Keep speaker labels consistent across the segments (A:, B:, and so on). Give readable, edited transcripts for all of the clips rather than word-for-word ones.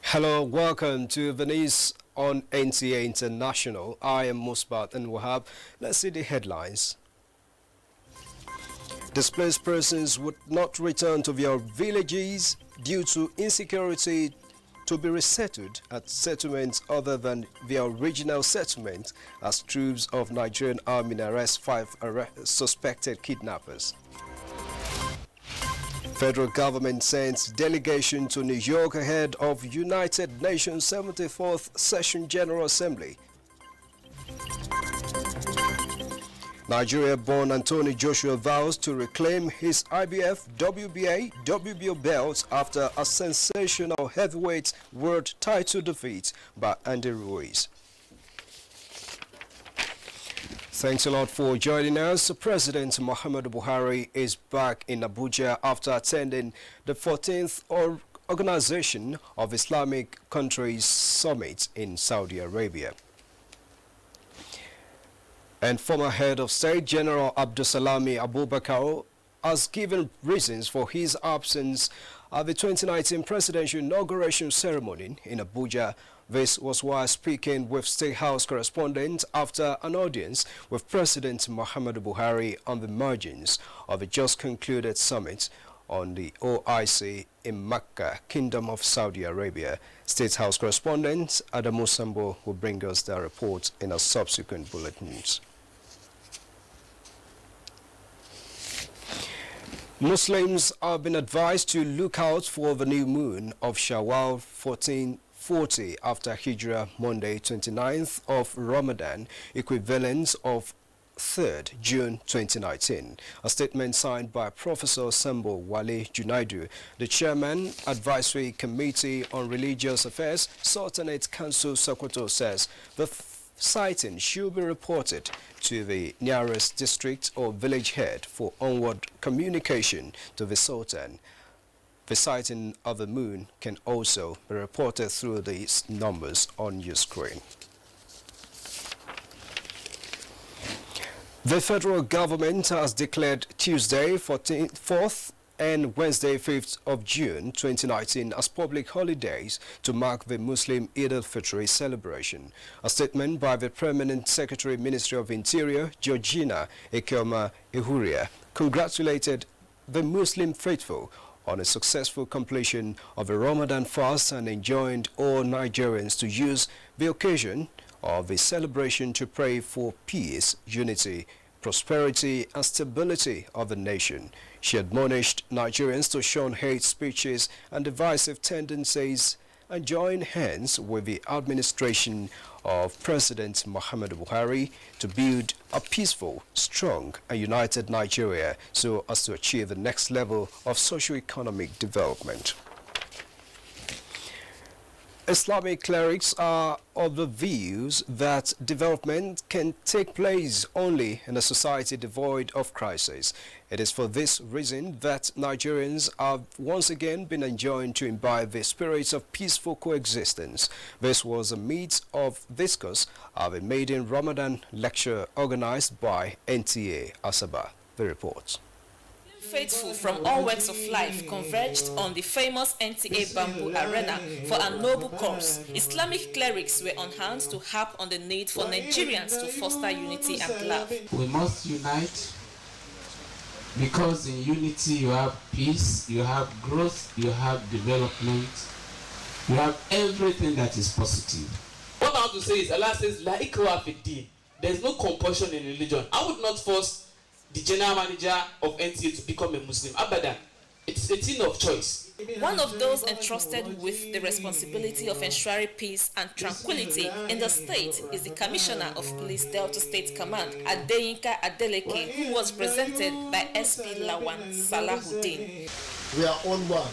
A: Hello, welcome to Venice on NTA International. I am Musbat and Wahab. Let's see the headlines. Displaced persons would not return to their villages due to insecurity to be resettled at settlements other than their original settlement as troops of Nigerian army arrest 5 suspected kidnappers. Federal government sends delegation to New York ahead of United Nations 74th Session General Assembly. Nigeria-born Anthony Joshua vows to reclaim his IBF, WBA, WBO belts after a sensational heavyweight world title defeat by Andy Ruiz. Thanks a lot for joining us. President Muhammadu Buhari is back in Abuja after attending the 14th Organization of Islamic Countries Summit in Saudi Arabia. And former head of state General Abdulsalami Abubakar has given reasons for his absence at the 2019 presidential inauguration ceremony in Abuja. This was while speaking with State House correspondent after an audience with President Muhammadu Buhari on the margins of the just concluded summit on the OIC in Mecca, Kingdom of Saudi Arabia. State House correspondent Adamu Sambo will bring us the report in our subsequent bulletins. Muslims have been advised to look out for the new moon of Shawwal 1440 after Hijrah Monday 29th of Ramadan, equivalent of 3rd June 2019. A statement signed by Professor Sambo Wale Junaidu, the Chairman, Advisory Committee on Religious Affairs, Sultanate Council Secretary, says the sighting should be reported to the nearest district or village head for onward communication to the Sultan. The sighting of the moon can also be reported through these numbers on your screen. The federal government has declared Tuesday 4th and Wednesday 5th of June 2019 as public holidays to mark the Muslim Eid al-Fitr celebration. A statement by the Permanent Secretary Ministry of Interior, Georgina Ekeoma Ehuria, congratulated the Muslim faithful on a successful completion of the Ramadan fast and enjoined all Nigerians to use the occasion of the celebration to pray for peace, unity, prosperity and stability of the nation. She admonished Nigerians to shun hate speeches and divisive tendencies and join hands with the administration of President Muhammadu Buhari to build a peaceful, strong and united Nigeria so as to achieve the next level of socio-economic development. Islamic clerics are of the views that development can take place only in a society devoid of crisis. It is for this reason that Nigerians have once again been enjoined to imbibe the spirit of peaceful coexistence. This was amidst of discourse of a maiden Ramadan lecture organized by NTA Asaba. The report.
B: Faithful from all walks of life converged on the famous NTA Bamboo Arena for a noble cause. Islamic clerics were on hand to harp on the need for Nigerians to foster unity and love.
C: We must unite because in unity you have peace, you have growth, you have development, you have everything that is positive.
D: What I want to say is Allah says, La ikraha fi din. There is no compulsion in religion. I would not force the general manager of NTA to become a Muslim. Abadan. It's a thing of choice.
B: One of those entrusted with the responsibility of ensuring peace and tranquility in the state is the Commissioner of Police Delta State Command, Adeyinka Adeleke, who was presented by SP Lawan Salahuddin.
E: We are all one,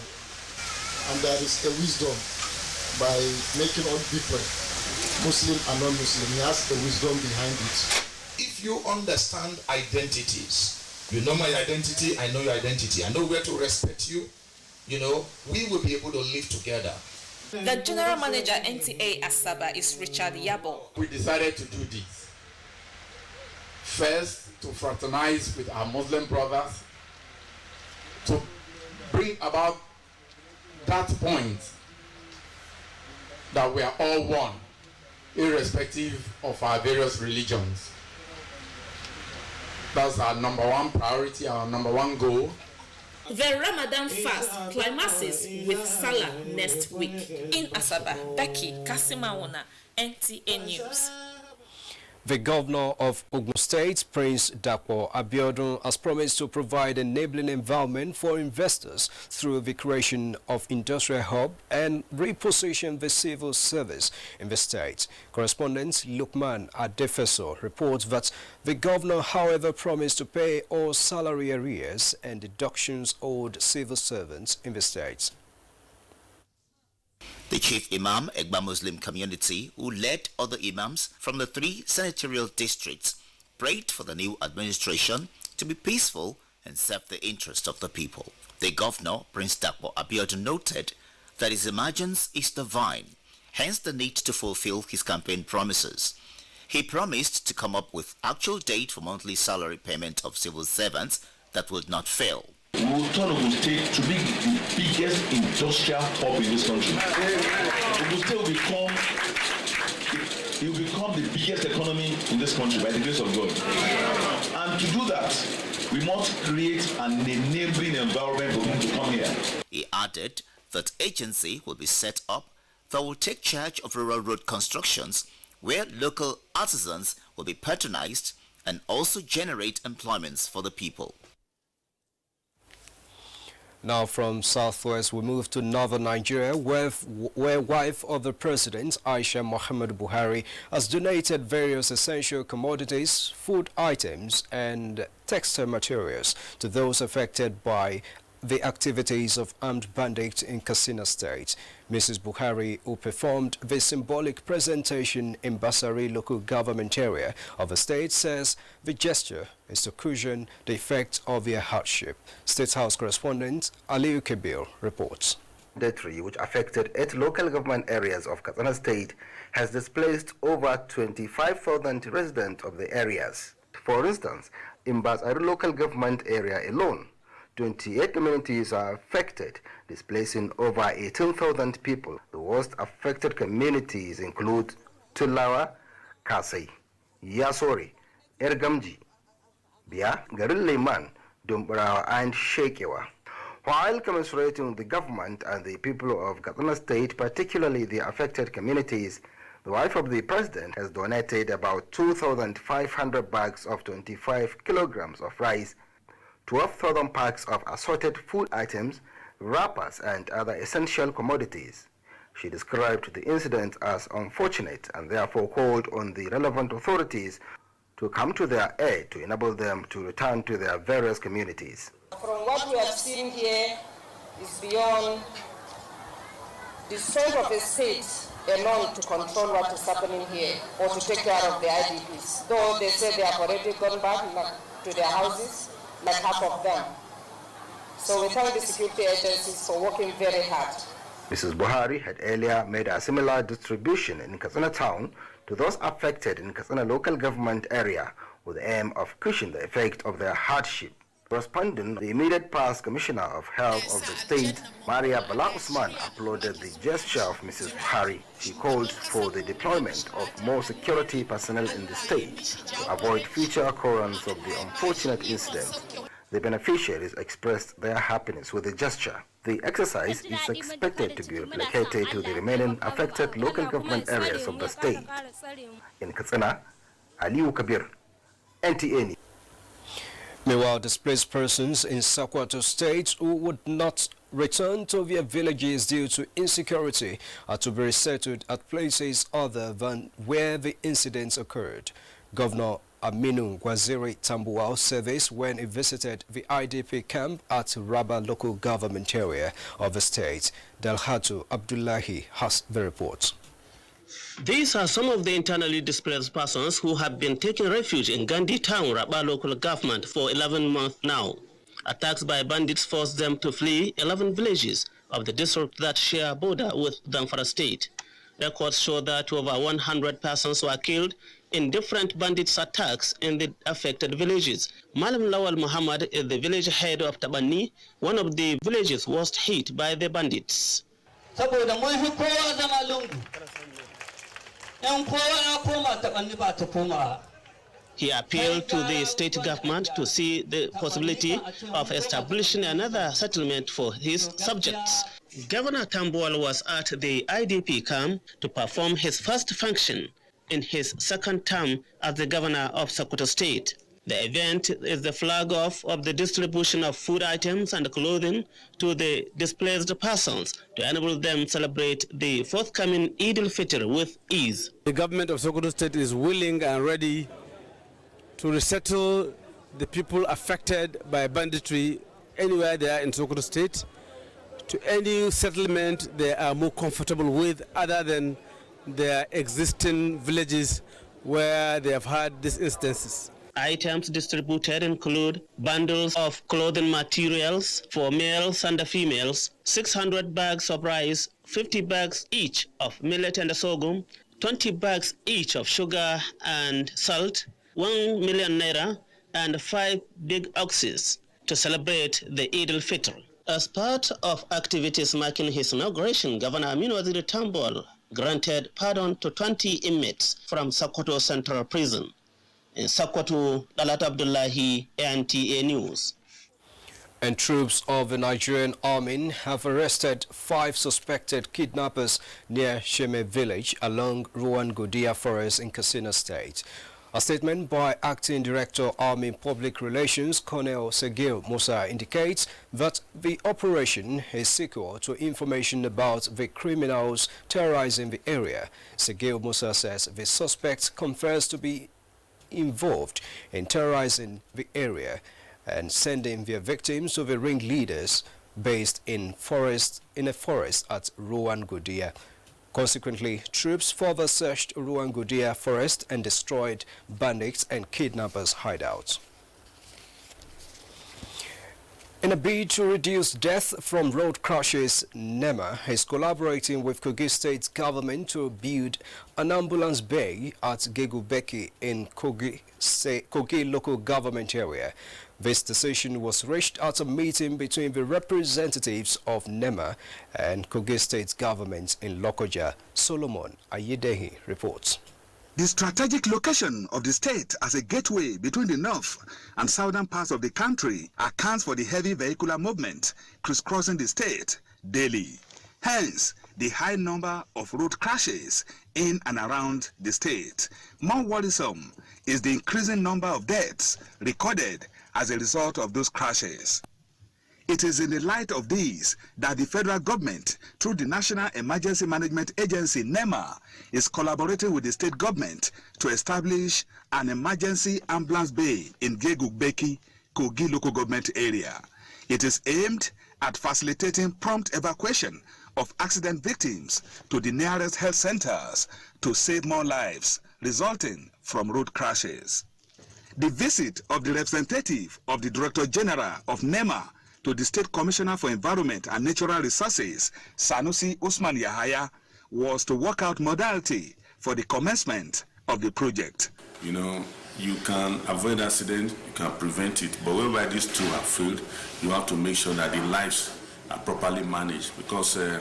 E: and there is a wisdom by making all different, Muslim and non-Muslim. He has a wisdom behind it.
F: If you understand identities, you know my identity, I know your identity, I know where to respect you, you know, we will be able to live together.
B: The General Manager NTA Asaba is Richard Yabo.
G: We decided to do this. First, to fraternize with our Muslim brothers, to bring about that point that we are all one, irrespective of our various religions. That's our number one priority, our number one goal.
B: The Ramadan fast climaxes with Salah next week. In Asaba, Becky Kasimawona, NTA News.
A: The governor of Ogun State, Prince Dapo Abiodun, has promised to provide an enabling environment for investors through the creation of industrial hub and reposition the civil service in the state. Correspondent Lukman Adefeso reports that the governor, however, promised to pay all salary arrears and deductions owed civil servants in the state.
H: The chief imam, Egba Muslim community, who led other imams from the 3 senatorial districts, prayed for the new administration to be peaceful and serve the interest of the people. The governor, Prince Dapo Abiodun, noted that his emergence is divine, hence the need to fulfill his campaign promises. He promised to come up with actual date for monthly salary payment of civil servants that would not fail.
I: We will turn Ogun State to be the biggest industrial hub in this country. Ogun State will become the biggest economy in this country by the grace of God. And to do that, we must create an enabling environment for them to come here.
H: He added that agency will be set up that will take charge of rural road constructions, where local artisans will be patronized and also generate employments for the people.
A: Now from southwest, we move to northern Nigeria, where wife of the president, Aisha Muhammad Buhari, has donated various essential commodities, food items, and textile materials to those affected by the activities of armed bandits in Katsina State. Mrs. Buhari, who performed the symbolic presentation in Basari local government area of the state, says the gesture is to cushion the effect of their hardship. State House correspondent Aliyu Kabir reports.
J: The tree, which affected 8 local government areas of Katsina State, has displaced over 25,000 residents of the areas. For instance, in Basari local government area alone, 28 communities are affected, displacing over 18,000 people. The worst affected communities include Tulawa, Kasai, Yasori, Ergamji, Bia, Garin Leman, Dumbarawa, and Shekewa. While commiserating the government and the people of Katsina State, particularly the affected communities, the wife of the president has donated about 2,500 bags of 25 kilograms of rice, 12,000 packs of assorted food items, wrappers, and other essential commodities. She described the incident as unfortunate and therefore called on the relevant authorities to come to their aid to enable them to return to their various communities.
K: From what we have seen here is beyond the strength of the state alone to control what is happening here or to take care of the IDPs. Though they say they have already gone back to their houses, like half of them. So we thank the security agencies for working very hard.
J: Mrs. Buhari had earlier made a similar distribution in Katsina town to those affected in Katsina local government area with the aim of cushioning the effect of their hardship. Corresponding, the immediate past Commissioner of Health of the state, Maria Bala Usman, applauded the gesture of Mrs. Buhari. She called for the deployment of more security personnel in the state to avoid future occurrence of the unfortunate incident. The beneficiaries expressed their happiness with the gesture. The exercise is expected to be replicated to the remaining affected local government areas of the state. In Katsina, Aliyu Kabir, NTA News.
A: Meanwhile, displaced persons in Sokoto State who would not return to their villages due to insecurity are to be resettled at places other than where the incidents occurred. Governor Aminu Gwaziri Tambuwal said this when he visited the IDP camp at Raba local government area of the state. Dalhatu Abdullahi has the report.
L: These are some of the internally displaced persons who have been taking refuge in Gandhi town, Raba local government, for 11 months now. Attacks by bandits forced them to flee 11 villages of the district that share a border with Zamfara state. Records show that over 100 persons were killed in different bandits' attacks in the affected villages. Malam Lawal Muhammad is the village head of Tabani, one of the villages worst hit by the bandits. He appealed to the state government to see the possibility of establishing another settlement for his subjects. Governor Tambuwal was at the IDP camp to perform his first function in his second term as the governor of Sokoto State. The event is the flag-off of the distribution of food items and clothing to the displaced persons to enable them celebrate the forthcoming Eid al-Fitr with ease.
M: The government of Sokoto State is willing and ready to resettle the people affected by banditry anywhere they are in Sokoto State to any settlement they are more comfortable with other than their existing villages where they have had these instances.
L: Items distributed include bundles of clothing materials for males and females, 600 bags of rice, 50 bags each of millet and sorghum, 20 bags each of sugar and salt, 1 million naira, and 5 big oxes to celebrate the Eid al-Fitr. As part of activities marking his inauguration, Governor Aminu Waziri Tambuwal granted pardon to 20 inmates from Sokoto Central Prison. In Sokoto, Dalat Abdullahi, NTA News.
A: And troops of the Nigerian army have arrested 5 suspected kidnappers near Sheme village along Ruwan Godia Forest in Katsina State. A statement by Acting Director Army Public Relations Colonel Segil Musa indicates that the operation is sequel to information about the criminals terrorizing the area. Segil Musa says the suspects confess to be involved in terrorizing the area and sending their victims to the ringleaders based in a forest at Ruwan Godia. Consequently, troops further searched Ruwan Godia forest and destroyed bandits and kidnappers' hideouts. In a bid to reduce death from road crashes, NEMA is collaborating with Kogi State government to build an ambulance bay at Gegubeki in Kogi local government area. This decision was reached at a meeting between the representatives of NEMA and Kogi State government in Lokoja. Solomon Ayedehi reports.
N: The strategic location of the state as a gateway between the north and southern parts of the country accounts for the heavy vehicular movement crisscrossing the state daily. Hence, the high number of road crashes in and around the state. More worrisome is the increasing number of deaths recorded as a result of those crashes. It is in the light of these that the federal government, through the National Emergency Management Agency, NEMA, is collaborating with the state government to establish an emergency ambulance bay in Gegubeki, Kogi local government area. It is aimed at facilitating prompt evacuation of accident victims to the nearest health centers to save more lives resulting from road crashes. The visit of the representative of the Director General of NEMA to the State Commissioner for Environment and Natural Resources, Sanusi Usman Yahaya, was to work out modality for the commencement of the project.
O: You know, you can avoid accident, you can prevent it, but whereby these two have failed, you have to make sure that the lives are properly managed, because the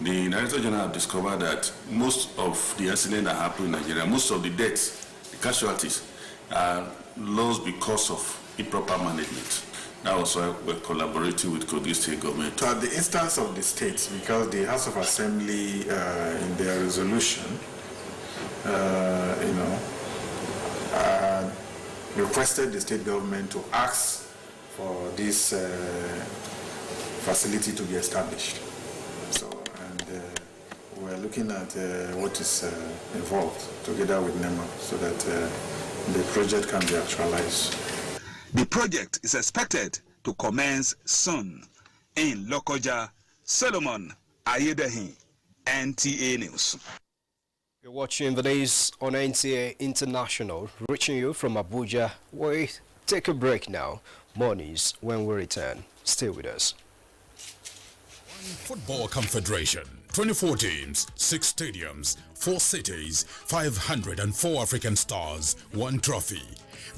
O: Director General discovered that most of the accidents that happen in Nigeria, most of the deaths, the casualties, are lost because of improper management. That was why we're collaborating with Kogi State government.
P: So at the instance of the states, because the House of Assembly in their resolution, requested the state government to ask for this facility to be established. So, and we're looking at what is involved together with NEMA so that the project can be actualized.
N: The project is expected to commence soon. In Lokoja, Solomon Ayedehi, NTA News.
A: You're watching the news on NTA International, reaching you from Abuja. We take a break now. More news when we return. Stay with us.
Q: Football Confederation. 24 teams, 6 stadiums, 4 cities, 504 African stars, 1 trophy.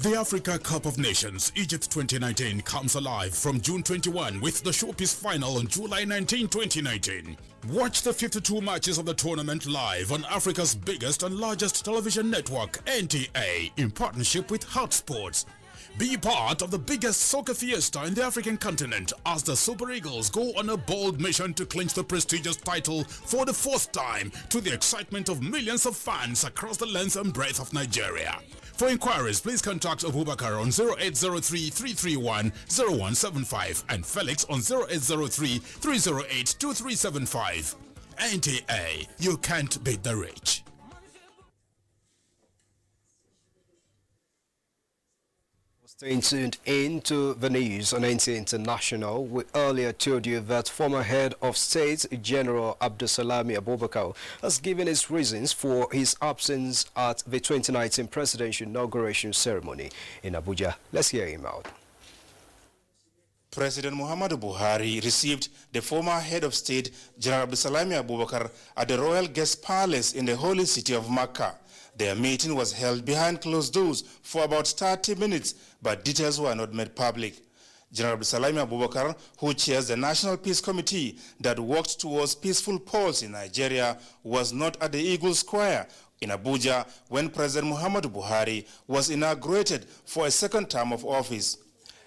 Q: The Africa Cup of Nations Egypt 2019 comes alive from June 21 with the showpiece final on July 19, 2019. Watch the 52 matches of the tournament live on Africa's biggest and largest television network, NTA, in partnership with Hot Sports. Be part of the biggest soccer fiesta in the African continent as the Super Eagles go on a bold mission to clinch the prestigious title for the 4th time, to the excitement of millions of fans across the length and breadth of Nigeria. For inquiries, please contact Abubakar on 0803-331-0175 and Felix on 0803-308-2375. NTA, you can't beat the rich.
A: Staying tuned into the news on NTA International, we earlier told you that former head of state General Abdulsalami Abubakar has given his reasons for his absence at the 2019 presidential inauguration ceremony in Abuja. Let's hear him out.
R: President Muhammadu Buhari received the former head of state General Abdulsalami Abubakar at the Royal Guest Palace in the holy city of Makkah. Their meeting was held behind closed doors for about 30 minutes, but details were not made public. General Abdulsalami Abubakar, who chairs the National Peace Committee that worked towards peaceful polls in Nigeria, was not at the Eagle Square in Abuja when President Muhammadu Buhari was inaugurated for a 2nd term of office.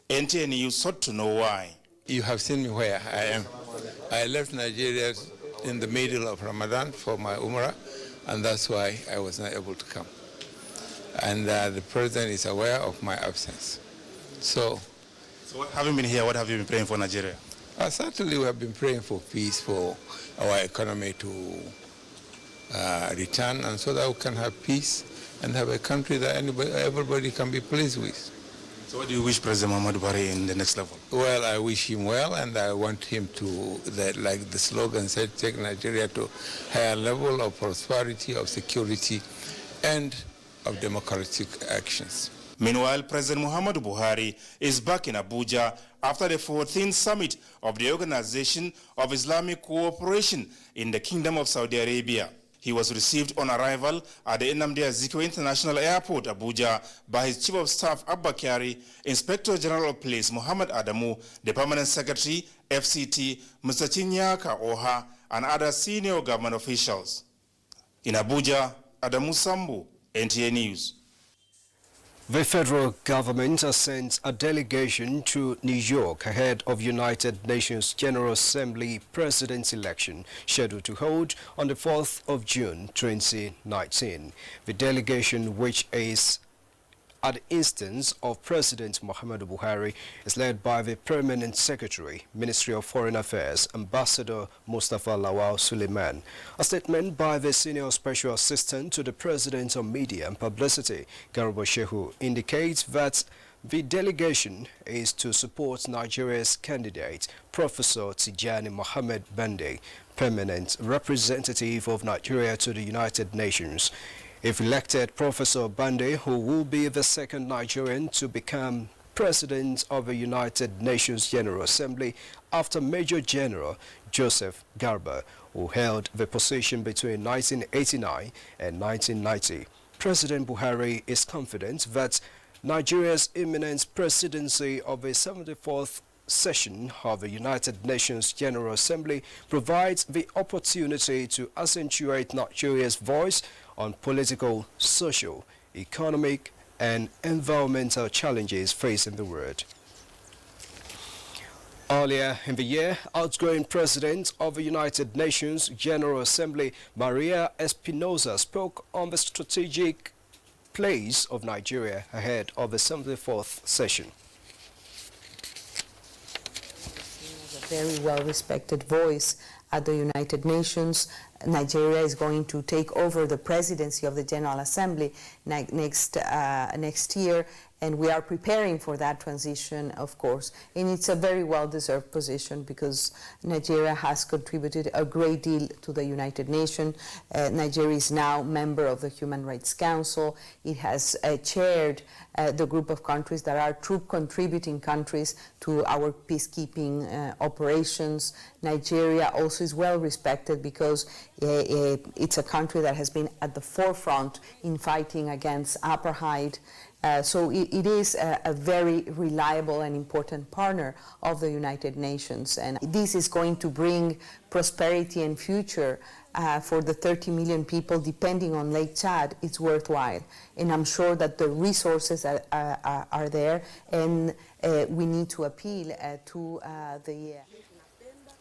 R: NTA News sought to know why.
S: You have seen me where I am. I left Nigeria in the middle of Ramadan for my Umrah, and that's why I was not able to come. And the president is aware of my absence. So
R: what have you been here? What have you been praying for Nigeria?
S: Certainly we have been praying for peace, for our economy to return, and so that we can have peace and have a country that everybody can be pleased with.
R: So what do you wish President Muhammadu Buhari in the next level?
S: Well, I wish him well, and I want him to, like the slogan said, take Nigeria to a higher level of prosperity, of security, and of democratic actions.
R: Meanwhile, President Muhammadu Buhari is back in Abuja after the 14th summit of the Organization of Islamic Cooperation in the Kingdom of Saudi Arabia. He was received on arrival at the Nnamdi Azikiwe International Airport, Abuja, by his Chief of Staff, Abba Kyari, Inspector General of Police, Muhammad Adamu, the Permanent Secretary, FCT, Mr. Chinyaka Oha, and other senior government officials. In Abuja, Adamu Sambu, NTA News.
A: The federal government has sent a delegation to New York ahead of United Nations General Assembly President election scheduled to hold on the 4th of June 2019. The delegation, which is at the instance of President Muhammadu Buhari, is led by the Permanent Secretary, Ministry of Foreign Affairs, Ambassador Mustafa Lawal Suleiman. A statement by the Senior Special Assistant to the President on Media and Publicity, Garba Shehu, indicates that the delegation is to support Nigeria's candidate, Professor Tijani Mohammed Bande, permanent representative of Nigeria to the United Nations. If elected, Professor Bande, who will be the 2nd Nigerian to become President of the United Nations General Assembly after Major General Joseph Garba, who held the position between 1989 and 1990. President Buhari is confident that Nigeria's imminent presidency of the 74th session of the United Nations General Assembly provides the opportunity to accentuate Nigeria's voice on political, social, economic, and environmental challenges facing the world. Earlier in the year, outgoing President of the United Nations General Assembly, Maria Espinosa, spoke on the strategic place of Nigeria ahead of the 74th session.
T: A very well-respected voice at the United Nations. Nigeria is going to take over the presidency of the General Assembly next year, and we are preparing for that transition, of course. And it's a very well-deserved position because Nigeria has contributed a great deal to the United Nations. Nigeria is now member of the Human Rights Council. It has chaired the group of countries that are troop contributing countries to our peacekeeping operations. Nigeria also is well respected because it's a country that has been at the forefront in fighting against apartheid. So it is a very reliable and important partner of the United Nations, and this is going to bring prosperity and future for the 30 million people depending on Lake Chad. It's worthwhile, and I'm sure that the resources are there, and we need to appeal to the...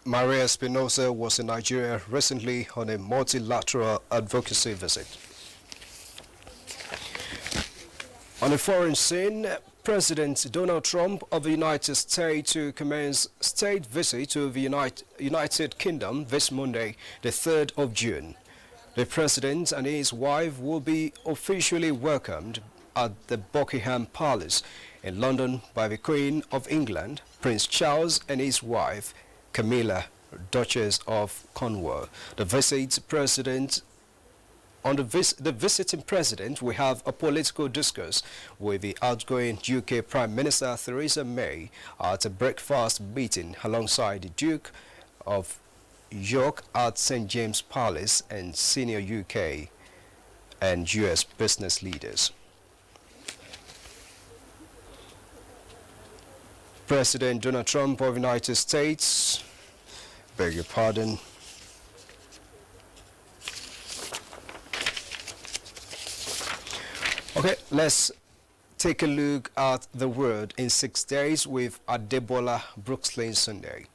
A: Maria Espinosa was in Nigeria recently on a multilateral advocacy visit. On a foreign scene, President Donald Trump of the United States to commence state visit to the United Kingdom this Monday, the 3rd of June. The President and his wife will be officially welcomed at the Buckingham Palace in London by the Queen of England, Prince Charles, and his wife, Camilla, Duchess of Cornwall. The visiting president will have a political discourse with the outgoing UK Prime Minister Theresa May at a breakfast meeting alongside the Duke of York at St. James Palace and senior UK and US business leaders. President Donald Trump of the United States, beg your pardon, okay, let's take a look at the world in 6 days with Adebola Brookslyn Sunday.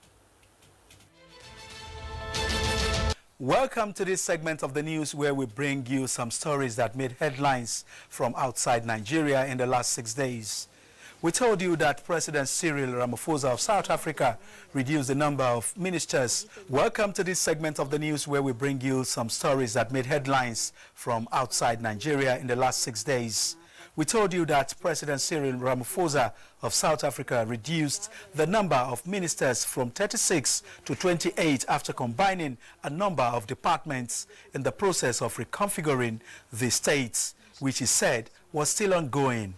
U: Welcome to this segment of the news where we bring you some stories that made headlines from outside Nigeria in the last 6 days. We told you that President Cyril Ramaphosa of South Africa reduced the number of ministers. Welcome to this segment of the news where we bring you some stories that made headlines from outside Nigeria in the last 6 days. We told you that President Cyril Ramaphosa of South Africa reduced the number of ministers from 36 to 28 after combining a number of departments in the process of reconfiguring the states, which he said was still ongoing.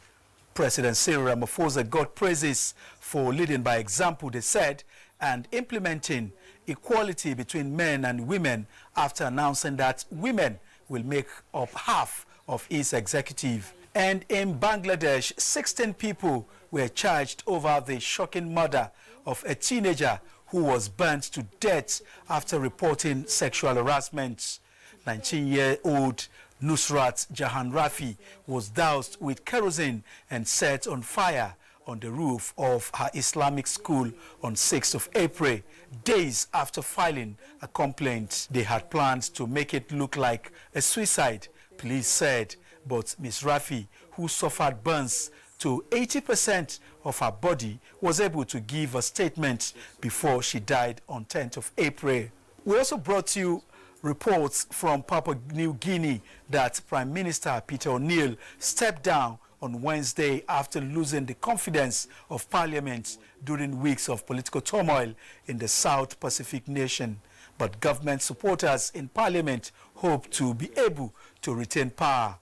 U: President Cyril Ramaphosa got praises for leading by example, they said, and implementing equality between men and women after announcing that women will make up half of his executive. And in Bangladesh, 16 people were charged over the shocking murder of a teenager who was burnt to death after reporting sexual harassment. 19-year-old Nusrat Jahan Rafi was doused with kerosene and set on fire on the roof of her Islamic school on 6th of April, days after filing a complaint. They had planned to make it look like a suicide, police said, but Ms. Rafi, who suffered burns to 80% of her body, was able to give a statement before she died on 10th of April. We also brought you reports from Papua New Guinea that Prime Minister Peter O'Neill stepped down on Wednesday after losing the confidence of Parliament during weeks of political turmoil in the South Pacific nation. But government supporters in Parliament hope to be able to retain power.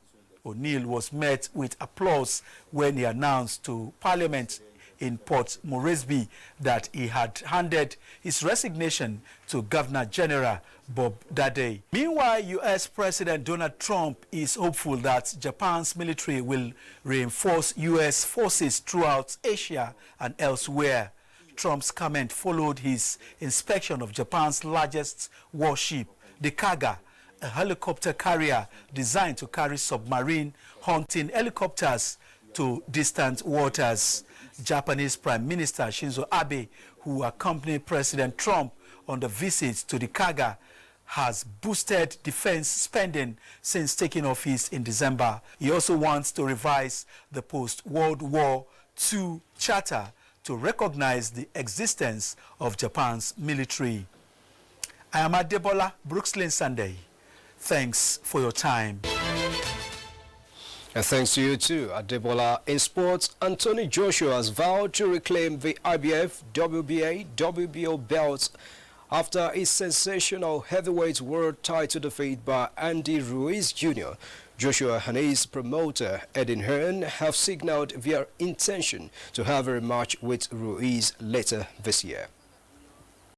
U: O'Neill was met with applause when he announced to Parliament in Port Moresby that he had handed his resignation to Governor General Bob Dade. Meanwhile, U.S. President Donald Trump is hopeful that Japan's military will reinforce U.S. forces throughout Asia and elsewhere. Trump's comment followed his inspection of Japan's largest warship, the Kaga, a helicopter carrier designed to carry submarine hunting helicopters to distant waters. Japanese Prime Minister Shinzo Abe, who accompanied President Trump on the visit to the Kaga, has boosted defense spending since taking office in December. He also wants to revise the post-World War II Charter to recognize the existence of Japan's military. I am Adebola Brookslyn Sunday. Thanks for your time.
A: And thanks to you too, Adebola. In sports, Anthony Joshua has vowed to reclaim the IBF, WBA, WBO belts after his sensational heavyweight world title defeat by Andy Ruiz Jr. Joshua and his promoter, Edin Hearn, have signaled their intention to have a rematch with Ruiz later this year.